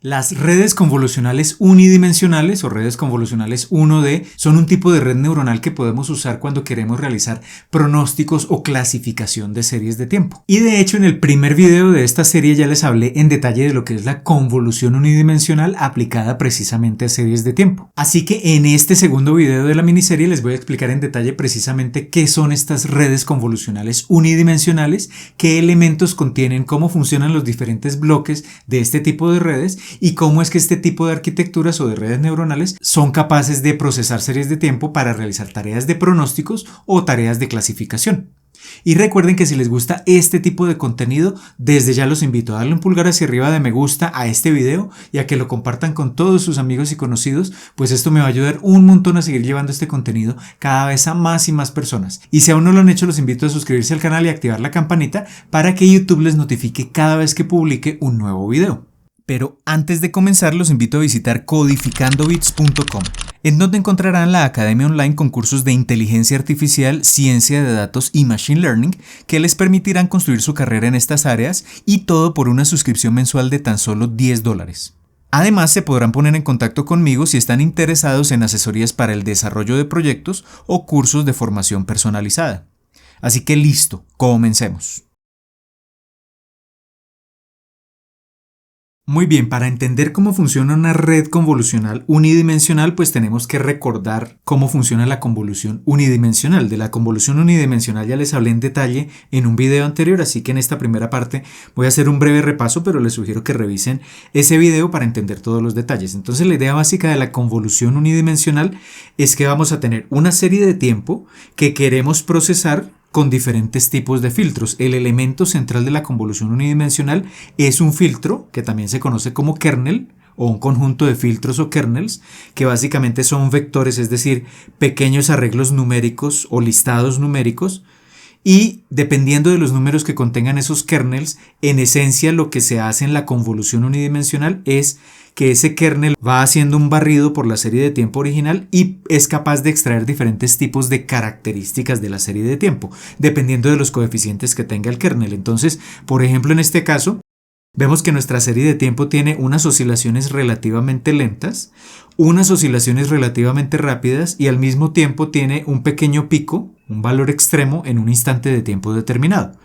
Las redes convolucionales unidimensionales o redes convolucionales 1D son un tipo de red neuronal que podemos usar cuando queremos realizar pronósticos o clasificación de series de tiempo. Y de hecho en el primer video de esta serie ya les hablé en detalle de lo que es la convolución unidimensional aplicada precisamente a series de tiempo. Así que en este segundo video de la miniserie les voy a explicar en detalle precisamente qué son estas redes convolucionales unidimensionales, qué elementos contienen, cómo funcionan los diferentes bloques de este tipo de redes y cómo es que este tipo de arquitecturas o de redes neuronales son capaces de procesar series de tiempo para realizar tareas de pronósticos o tareas de clasificación. Y recuerden que si les gusta este tipo de contenido, desde ya los invito a darle un pulgar hacia arriba de me gusta a este video y a que lo compartan con todos sus amigos y conocidos, pues esto me va a ayudar un montón a seguir llevando este contenido cada vez a más y más personas. Y si aún no lo han hecho, los invito a suscribirse al canal y activar la campanita para que YouTube les notifique cada vez que publique un nuevo video. Pero antes de comenzar los invito a visitar codificandobits.com, en donde encontrarán la academia online con cursos de inteligencia artificial, ciencia de datos y machine learning que les permitirán construir su carrera en estas áreas y todo por una suscripción mensual de tan solo $10. Además se podrán poner en contacto conmigo si están interesados en asesorías para el desarrollo de proyectos o cursos de formación personalizada. Así que listo, comencemos. Muy bien, para entender cómo funciona una red convolucional unidimensional, pues tenemos que recordar cómo funciona la convolución unidimensional. De la convolución unidimensional ya les hablé en detalle en un video anterior, así que en esta primera parte voy a hacer un breve repaso, pero les sugiero que revisen ese video para entender todos los detalles. Entonces la idea básica de la convolución unidimensional es que vamos a tener una serie de tiempo que queremos procesar con diferentes tipos de filtros. El elemento central de la convolución unidimensional es un filtro que también se conoce como kernel o un conjunto de filtros o kernels que básicamente son vectores, es decir, pequeños arreglos numéricos o listados numéricos. Y dependiendo de los números que contengan esos kernels, en esencia lo que se hace en la convolución unidimensional es que ese kernel va haciendo un barrido por la serie de tiempo original y es capaz de extraer diferentes tipos de características de la serie de tiempo, dependiendo de los coeficientes que tenga el kernel. Entonces, por ejemplo, en este caso, vemos que nuestra serie de tiempo tiene unas oscilaciones relativamente lentas, unas oscilaciones relativamente rápidas y al mismo tiempo tiene un pequeño pico, un valor extremo en un instante de tiempo determinado.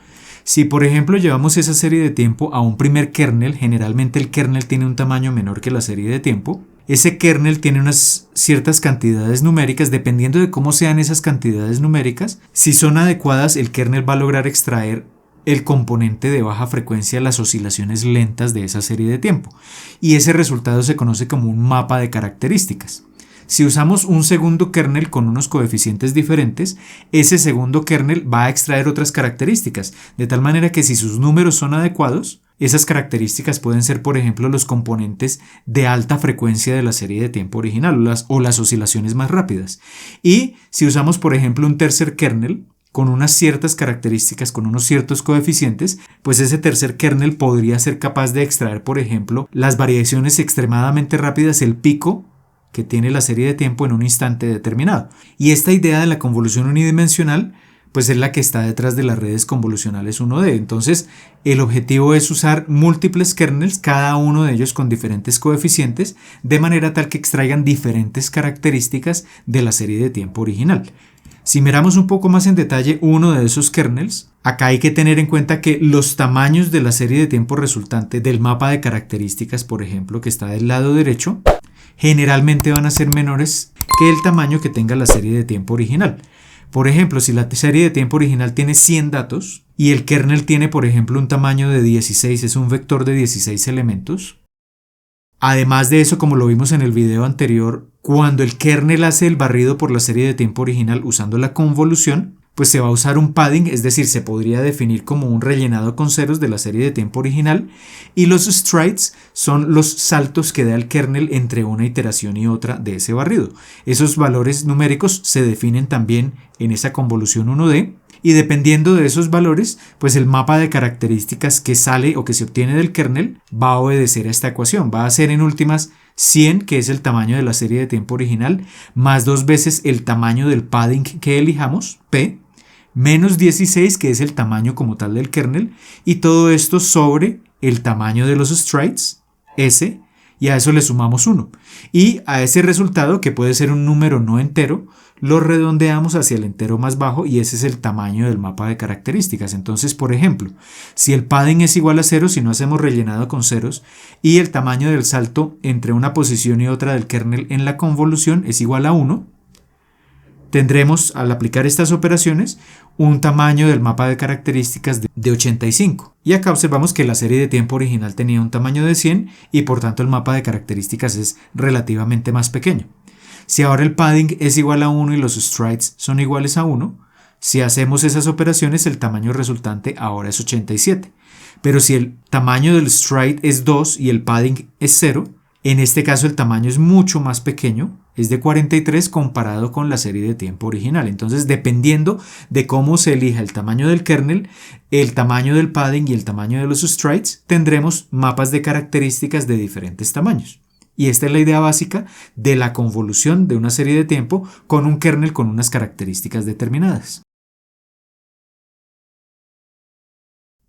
Si por ejemplo llevamos esa serie de tiempo a un primer kernel, generalmente el kernel tiene un tamaño menor que la serie de tiempo. Ese kernel tiene unas ciertas cantidades numéricas, dependiendo de cómo sean esas cantidades numéricas. Si son adecuadas, el kernel va a lograr extraer el componente de baja frecuencia, las oscilaciones lentas de esa serie de tiempo. Y ese resultado se conoce como un mapa de características. Si usamos un segundo kernel con unos coeficientes diferentes, ese segundo kernel va a extraer otras características, de tal manera que si sus números son adecuados, esas características pueden ser, por ejemplo, los componentes de alta frecuencia de la serie de tiempo original o las oscilaciones más rápidas. Y si usamos, por ejemplo, un tercer kernel con unas ciertas características, con unos ciertos coeficientes, pues ese tercer kernel podría ser capaz de extraer, por ejemplo, las variaciones extremadamente rápidas, el pico que tiene la serie de tiempo en un instante determinado. Y esta idea de la convolución unidimensional pues es la que está detrás de las redes convolucionales 1D. Entonces el objetivo es usar múltiples kernels, cada uno de ellos con diferentes coeficientes, de manera tal que extraigan diferentes características de la serie de tiempo original. Si miramos un poco más en detalle uno de esos kernels, acá hay que tener en cuenta que los tamaños de la serie de tiempo resultante del mapa de características, por ejemplo, que está del lado derecho, generalmente van a ser menores que el tamaño que tenga la serie de tiempo original. Por ejemplo, si la serie de tiempo original tiene 100 datos y el kernel tiene, por ejemplo, un tamaño de 16, es un vector de 16 elementos. Además de eso, como lo vimos en el video anterior, cuando el kernel hace el barrido por la serie de tiempo original usando la convolución, pues se va a usar un padding, es decir, se podría definir como un rellenado con ceros de la serie de tiempo original, y los strides son los saltos que da el kernel entre una iteración y otra de ese barrido. Esos valores numéricos se definen también en esa convolución 1D, y dependiendo de esos valores, pues el mapa de características que sale o que se obtiene del kernel va a obedecer a esta ecuación. Va a ser en últimas 100, que es el tamaño de la serie de tiempo original, más 2 veces el tamaño del padding que elijamos, P, menos 16, que es el tamaño como tal del kernel, y todo esto sobre el tamaño de los strides, S, y a eso le sumamos 1. Y a ese resultado, que puede ser un número no entero, lo redondeamos hacia el entero más bajo y ese es el tamaño del mapa de características. Entonces, por ejemplo, si el padding es igual a 0, si no hacemos rellenado con ceros, y el tamaño del salto entre una posición y otra del kernel en la convolución es igual a 1, tendremos, al aplicar estas operaciones, un tamaño del mapa de características de 85. Y acá observamos que la serie de tiempo original tenía un tamaño de 100 y por tanto el mapa de características es relativamente más pequeño. Si ahora el padding es igual a 1 y los strides son iguales a 1, si hacemos esas operaciones el tamaño resultante ahora es 87. Pero si el tamaño del stride es 2 y el padding es 0, en este caso el tamaño es mucho más pequeño, es de 43 comparado con la serie de tiempo original. Entonces, dependiendo de cómo se elija el tamaño del kernel, el tamaño del padding y el tamaño de los strides, tendremos mapas de características de diferentes tamaños. Y esta es la idea básica de la convolución de una serie de tiempo con un kernel con unas características determinadas.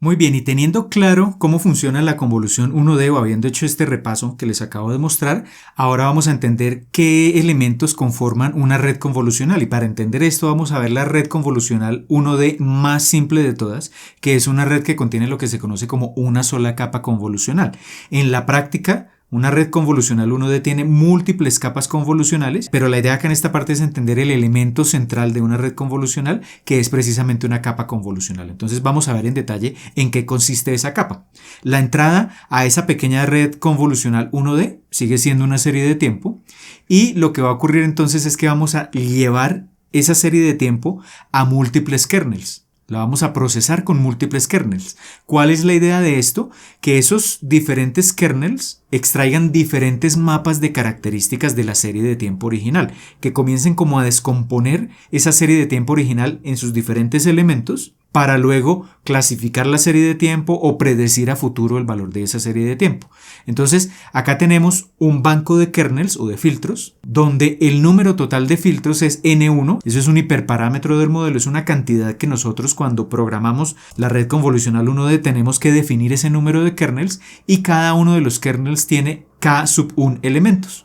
Muy bien, y teniendo claro cómo funciona la convolución 1D o habiendo hecho este repaso que les acabo de mostrar, ahora vamos a entender qué elementos conforman una red convolucional. Y para entender esto vamos a ver la red convolucional 1D más simple de todas, que es una red que contiene lo que se conoce como una sola capa convolucional. En la práctica, una red convolucional 1D tiene múltiples capas convolucionales, pero la idea acá en esta parte es entender el elemento central de una red convolucional, que es precisamente una capa convolucional. Entonces vamos a ver en detalle en qué consiste esa capa. La entrada a esa pequeña red convolucional 1D sigue siendo una serie de tiempo, y lo que va a ocurrir entonces es que vamos a llevar esa serie de tiempo a múltiples kernels. La vamos a procesar con múltiples kernels. ¿Cuál es la idea de esto? Que esos diferentes kernels extraigan diferentes mapas de características de la serie de tiempo original, que comiencen como a descomponer esa serie de tiempo original en sus diferentes elementos para luego clasificar la serie de tiempo o predecir a futuro el valor de esa serie de tiempo. Entonces, acá tenemos un banco de kernels o de filtros, donde el número total de filtros es N1, eso es un hiperparámetro del modelo, es una cantidad que nosotros cuando programamos la red convolucional 1D tenemos que definir ese número de kernels, y cada uno de los kernels tiene K sub 1 elementos.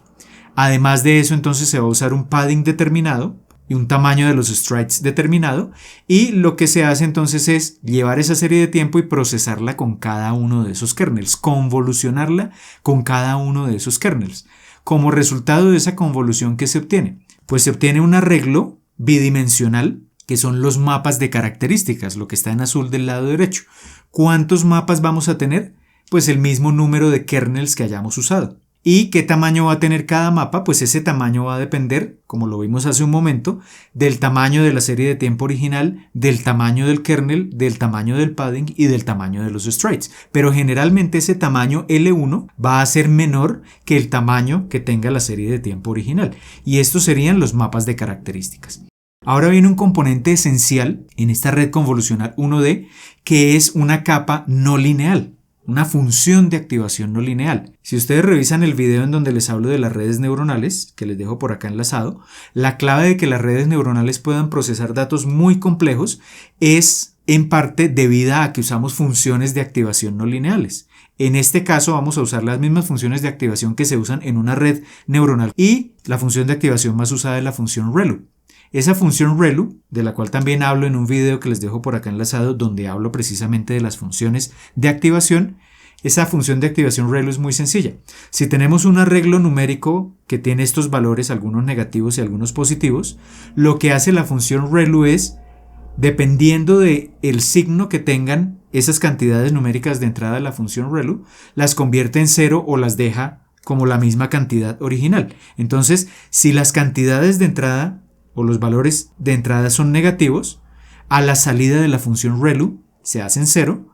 Además de eso, entonces se va a usar un padding determinado y un tamaño de los strides determinado, y lo que se hace entonces es llevar esa serie de tiempo y procesarla con cada uno de esos kernels, convolucionarla con cada uno de esos kernels. Como resultado de esa convolución, ¿qué se obtiene? Pues se obtiene un arreglo bidimensional, que son los mapas de características, lo que está en azul del lado derecho. ¿Cuántos mapas vamos a tener? Pues el mismo número de kernels que hayamos usado. ¿Y qué tamaño va a tener cada mapa? Pues ese tamaño va a depender, como lo vimos hace un momento, del tamaño de la serie de tiempo original, del tamaño del kernel, del tamaño del padding y del tamaño de los strides. Pero generalmente ese tamaño L1 va a ser menor que el tamaño que tenga la serie de tiempo original. Y estos serían los mapas de características. Ahora viene un componente esencial en esta red convolucional 1D, que es una capa no lineal. Una función de activación no lineal. Si ustedes revisan el video en donde les hablo de las redes neuronales, que les dejo por acá enlazado, la clave de que las redes neuronales puedan procesar datos muy complejos es en parte debida a que usamos funciones de activación no lineales. En este caso vamos a usar las mismas funciones de activación que se usan en una red neuronal, y la función de activación más usada es la función ReLU. Esa función ReLU, de la cual también hablo en un video que les dejo por acá enlazado, donde hablo precisamente de las funciones de activación, esa función de activación ReLU es muy sencilla. Si tenemos un arreglo numérico que tiene estos valores, algunos negativos y algunos positivos, lo que hace la función ReLU es, dependiendo del signo que tengan esas cantidades numéricas de entrada de la función ReLU, las convierte en 0 o las deja como la misma cantidad original. Entonces, si las cantidades de entrada o los valores de entrada son negativos, a la salida de la función ReLU se hacen 0,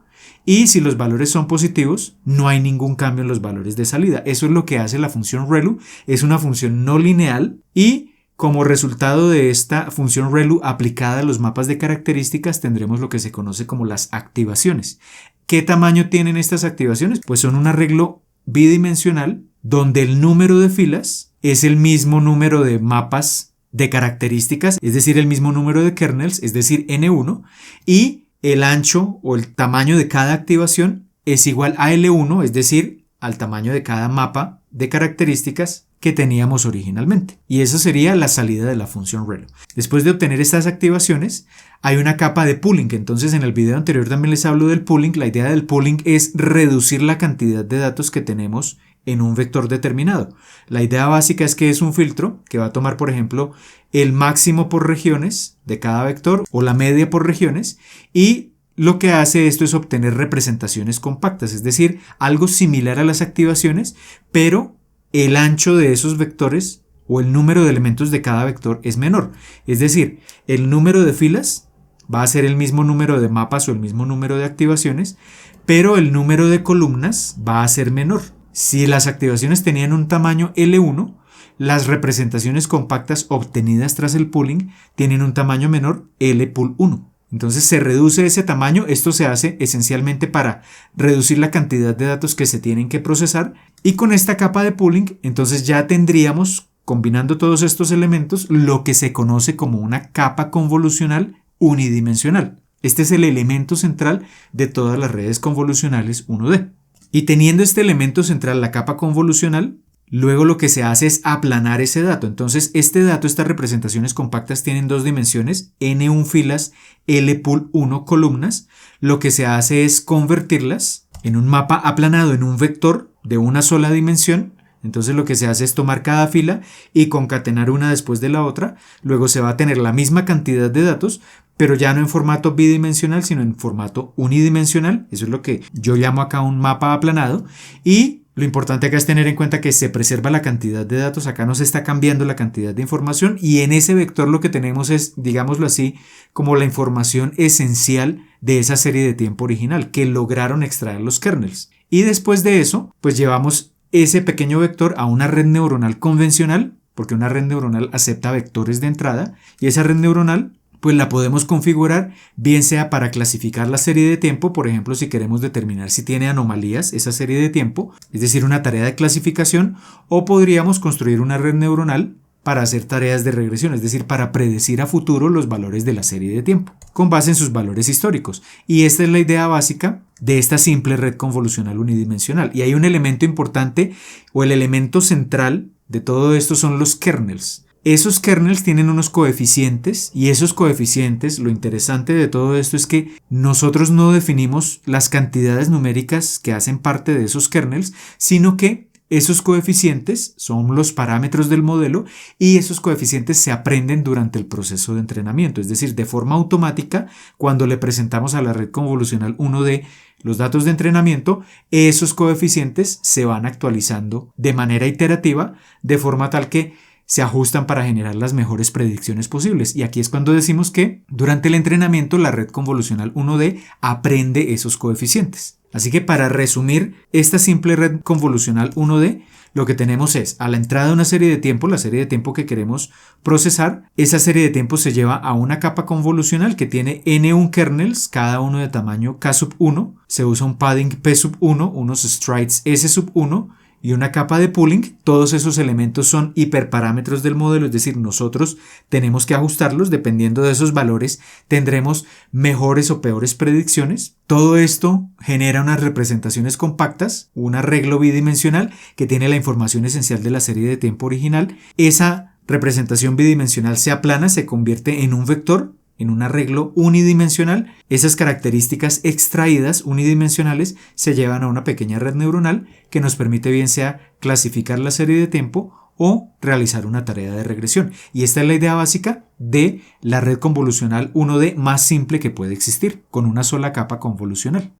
y si los valores son positivos, no hay ningún cambio en los valores de salida. Eso es lo que hace la función ReLU, es una función no lineal, y como resultado de esta función ReLU aplicada a los mapas de características tendremos lo que se conoce como las activaciones. ¿Qué tamaño tienen estas activaciones? Pues son un arreglo bidimensional donde el número de filas es el mismo número de mapas de características, es decir, el mismo número de kernels, es decir, N1, y el ancho o el tamaño de cada activación es igual a L1, es decir, al tamaño de cada mapa de características que teníamos originalmente. Y esa sería la salida de la función relo. Después de obtener estas activaciones, hay una capa de pooling. Entonces, en el video anterior también les hablo del pooling. La idea del pooling es reducir la cantidad de datos que tenemos en un vector determinado. La idea básica es que es un filtro que va a tomar, por ejemplo, el máximo por regiones de cada vector o la media por regiones, y lo que hace esto es obtener representaciones compactas, es decir, algo similar a las activaciones, pero el ancho de esos vectores o el número de elementos de cada vector es menor. Es decir, el número de filas va a ser el mismo número de mapas o el mismo número de activaciones, pero el número de columnas va a ser menor. Si las activaciones tenían un tamaño L1, las representaciones compactas obtenidas tras el pooling tienen un tamaño menor, L_1. Entonces se reduce ese tamaño. Esto se hace esencialmente para reducir la cantidad de datos que se tienen que procesar, y con esta capa de pooling entonces ya tendríamos, combinando todos estos elementos, lo que se conoce como una capa convolucional unidimensional. Este es el elemento central de todas las redes convolucionales 1D. Y teniendo este elemento central, la capa convolucional, luego lo que se hace es aplanar ese dato. Entonces este dato, estas representaciones compactas tienen dos dimensiones, N1 filas, L_1 columnas. Lo que se hace es convertirlas en un mapa aplanado en un vector de una sola dimensión. Entonces lo que se hace es tomar cada fila y concatenar una después de la otra. Luego se va a tener la misma cantidad de datos, pero ya no en formato bidimensional, sino en formato unidimensional. Eso es lo que yo llamo acá un mapa aplanado. Y lo importante acá es tener en cuenta que se preserva la cantidad de datos. Acá no se está cambiando la cantidad de información, y en ese vector lo que tenemos es, digámoslo así, como la información esencial de esa serie de tiempo original que lograron extraer los kernels. Y después de eso, pues llevamos ese pequeño vector a una red neuronal convencional, porque una red neuronal acepta vectores de entrada, y esa red neuronal pues la podemos configurar bien sea para clasificar la serie de tiempo, por ejemplo si queremos determinar si tiene anomalías esa serie de tiempo, es decir, una tarea de clasificación, o podríamos construir una red neuronal para hacer tareas de regresión, es decir, para predecir a futuro los valores de la serie de tiempo, con base en sus valores históricos. Y esta es la idea básica de esta simple red convolucional unidimensional. Y hay un elemento importante, o el elemento central de todo esto, son los kernels. Esos kernels tienen unos coeficientes, y esos coeficientes, lo interesante de todo esto es que nosotros no definimos las cantidades numéricas que hacen parte de esos kernels, sino que esos coeficientes son los parámetros del modelo, y esos coeficientes se aprenden durante el proceso de entrenamiento, es decir, de forma automática. Cuando le presentamos a la red convolucional 1D los datos de entrenamiento, esos coeficientes se van actualizando de manera iterativa, de forma tal que se ajustan para generar las mejores predicciones posibles. Y aquí es cuando decimos que durante el entrenamiento la red convolucional 1D aprende esos coeficientes. Así que para resumir esta simple red convolucional 1D, lo que tenemos es, a la entrada de una serie de tiempo, la serie de tiempo que queremos procesar, esa serie de tiempo se lleva a una capa convolucional que tiene N1 kernels, cada uno de tamaño K_1, se usa un padding P_1, unos strides S_1, y una capa de pooling. Todos esos elementos son hiperparámetros del modelo, es decir, nosotros tenemos que ajustarlos. Dependiendo de esos valores tendremos mejores o peores predicciones. Todo esto genera unas representaciones compactas, un arreglo bidimensional que tiene la información esencial de la serie de tiempo original. Esa representación bidimensional se aplana, se convierte en un vector, en un arreglo unidimensional. Esas características extraídas unidimensionales se llevan a una pequeña red neuronal que nos permite bien sea clasificar la serie de tiempo o realizar una tarea de regresión. Y esta es la idea básica de la red convolucional 1D más simple que puede existir, con una sola capa convolucional.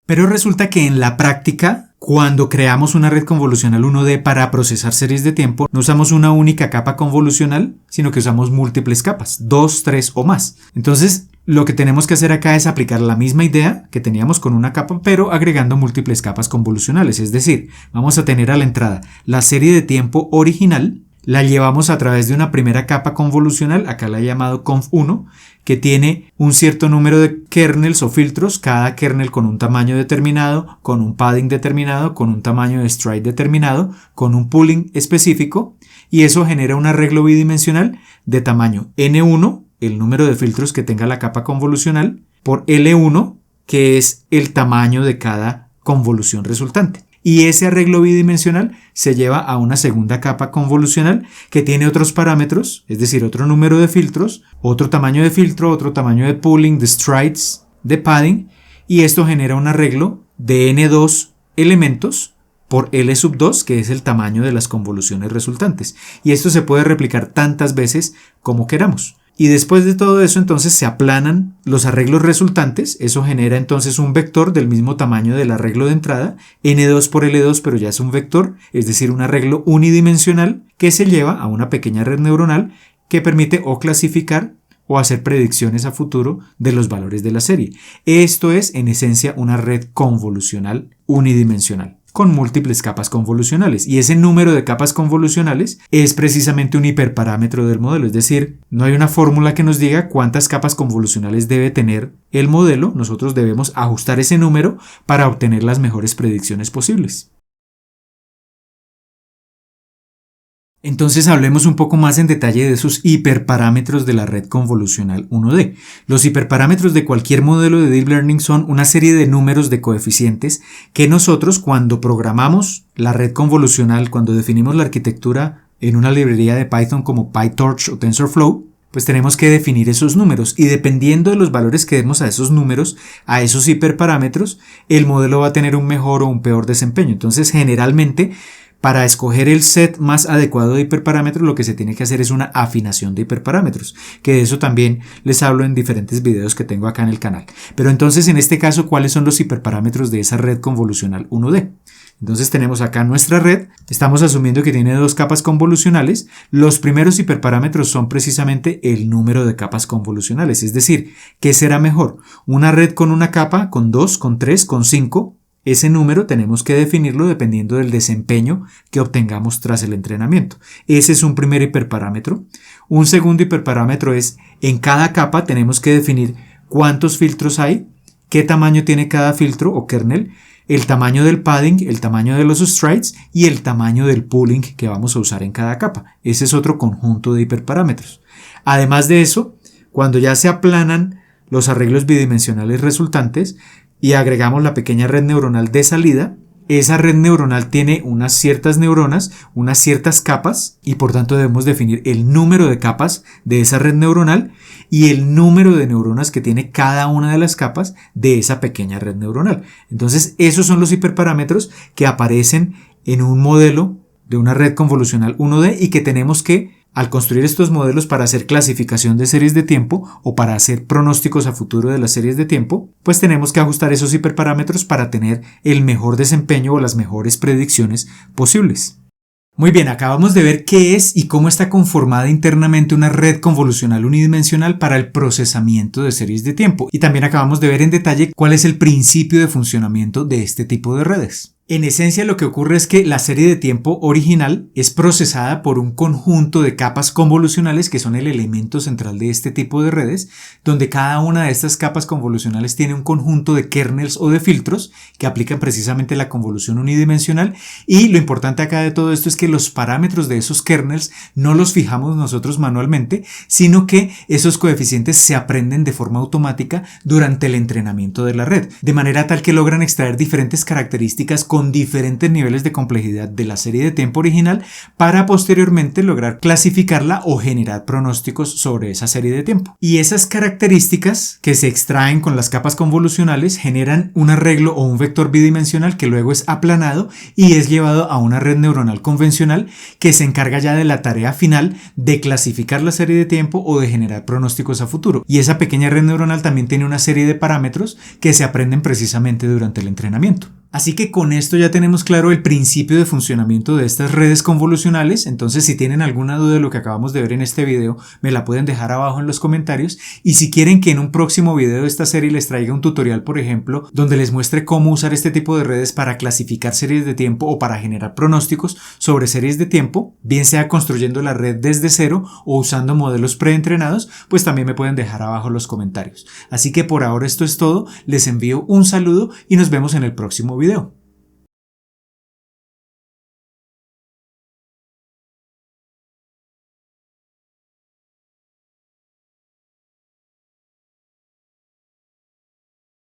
Pero resulta que en la práctica, cuando creamos una red convolucional 1D para procesar series de tiempo, no usamos una única capa convolucional, sino que usamos múltiples capas, 2, 3 o más. Entonces, lo que tenemos que hacer acá es aplicar la misma idea que teníamos con una capa, pero agregando múltiples capas convolucionales. Es decir, vamos a tener a la entrada la serie de tiempo original, la llevamos a través de una primera capa convolucional, acá la he llamado conv1, que tiene un cierto número de kernels o filtros, cada kernel con un tamaño determinado, con un padding determinado, con un tamaño de stride determinado, con un pooling específico, y eso genera un arreglo bidimensional de tamaño n1, el número de filtros que tenga la capa convolucional, por L1, que es el tamaño de cada convolución resultante. Y ese arreglo bidimensional se lleva a una segunda capa convolucional que tiene otros parámetros, es decir, otro número de filtros, otro tamaño de filtro, otro tamaño de pooling, de strides, de padding, y esto genera un arreglo de n2 elementos por L2, que es el tamaño de las convoluciones resultantes. Y esto se puede replicar tantas veces como queramos. Y después de todo eso, entonces se aplanan los arreglos resultantes. Eso genera entonces un vector del mismo tamaño del arreglo de entrada, n2 por L2, pero ya es un vector, es decir, un arreglo unidimensional que se lleva a una pequeña red neuronal que permite o clasificar o hacer predicciones a futuro de los valores de la serie. Esto es, en esencia, una red convolucional unidimensional con múltiples capas convolucionales, y ese número de capas convolucionales es precisamente un hiperparámetro del modelo, es decir, no hay una fórmula que nos diga cuántas capas convolucionales debe tener el modelo, nosotros debemos ajustar ese número para obtener las mejores predicciones posibles. Entonces hablemos un poco más en detalle de esos hiperparámetros de la red convolucional 1D. Los hiperparámetros de cualquier modelo de Deep Learning son una serie de números de coeficientes que nosotros, cuando programamos la red convolucional, cuando definimos la arquitectura en una librería de Python como PyTorch o TensorFlow, pues tenemos que definir esos números, y dependiendo de los valores que demos a esos números, a esos hiperparámetros, el modelo va a tener un mejor o un peor desempeño. Entonces, generalmente, para escoger el set más adecuado de hiperparámetros, lo que se tiene que hacer es una afinación de hiperparámetros, que de eso también les hablo en diferentes videos que tengo acá en el canal. Pero entonces, en este caso, ¿cuáles son los hiperparámetros de esa red convolucional 1D? Entonces tenemos acá nuestra red, estamos asumiendo que tiene dos capas convolucionales. Los primeros hiperparámetros son precisamente el número de capas convolucionales, es decir, ¿qué será mejor? ¿Una red con una capa, con 2, con 3, con 5? Ese número tenemos que definirlo dependiendo del desempeño que obtengamos tras el entrenamiento. Ese es un primer hiperparámetro. Un segundo hiperparámetro es, en cada capa tenemos que definir cuántos filtros hay, qué tamaño tiene cada filtro o kernel, el tamaño del padding, el tamaño de los strides y el tamaño del pooling que vamos a usar en cada capa. Ese es otro conjunto de hiperparámetros. Además de eso, cuando ya se aplanan los arreglos bidimensionales resultantes y agregamos la pequeña red neuronal de salida, esa red neuronal tiene unas ciertas neuronas, unas ciertas capas, y por tanto debemos definir el número de capas de esa red neuronal y el número de neuronas que tiene cada una de las capas de esa pequeña red neuronal. Entonces, esos son los hiperparámetros que aparecen en un modelo de una red convolucional 1D y que tenemos que, al construir estos modelos para hacer clasificación de series de tiempo o para hacer pronósticos a futuro de las series de tiempo, pues tenemos que ajustar esos hiperparámetros para tener el mejor desempeño o las mejores predicciones posibles. Muy bien, acabamos de ver qué es y cómo está conformada internamente una red convolucional unidimensional para el procesamiento de series de tiempo, y también acabamos de ver en detalle cuál es el principio de funcionamiento de este tipo de redes. En esencia, lo que ocurre es que la serie de tiempo original es procesada por un conjunto de capas convolucionales que son el elemento central de este tipo de redes, donde cada una de estas capas convolucionales tiene un conjunto de kernels o de filtros que aplican precisamente la convolución unidimensional, y lo importante acá de todo esto es que los parámetros de esos kernels no los fijamos nosotros manualmente, sino que esos coeficientes se aprenden de forma automática durante el entrenamiento de la red, de manera tal que logran extraer diferentes características con diferentes niveles de complejidad de la serie de tiempo original para posteriormente lograr clasificarla o generar pronósticos sobre esa serie de tiempo. Y esas características que se extraen con las capas convolucionales generan un arreglo o un vector bidimensional que luego es aplanado y es llevado a una red neuronal convencional que se encarga ya de la tarea final de clasificar la serie de tiempo o de generar pronósticos a futuro. Y esa pequeña red neuronal también tiene una serie de parámetros que se aprenden precisamente durante el entrenamiento. Así que con esto ya tenemos claro el principio de funcionamiento de estas redes convolucionales. Entonces, si tienen alguna duda de lo que acabamos de ver en este video, me la pueden dejar abajo en los comentarios, y si quieren que en un próximo video de esta serie les traiga un tutorial, por ejemplo, donde les muestre cómo usar este tipo de redes para clasificar series de tiempo o para generar pronósticos sobre series de tiempo, bien sea construyendo la red desde cero o usando modelos preentrenados, pues también me pueden dejar abajo los comentarios. Así que por ahora esto es todo, les envío un saludo y nos vemos en el próximo video.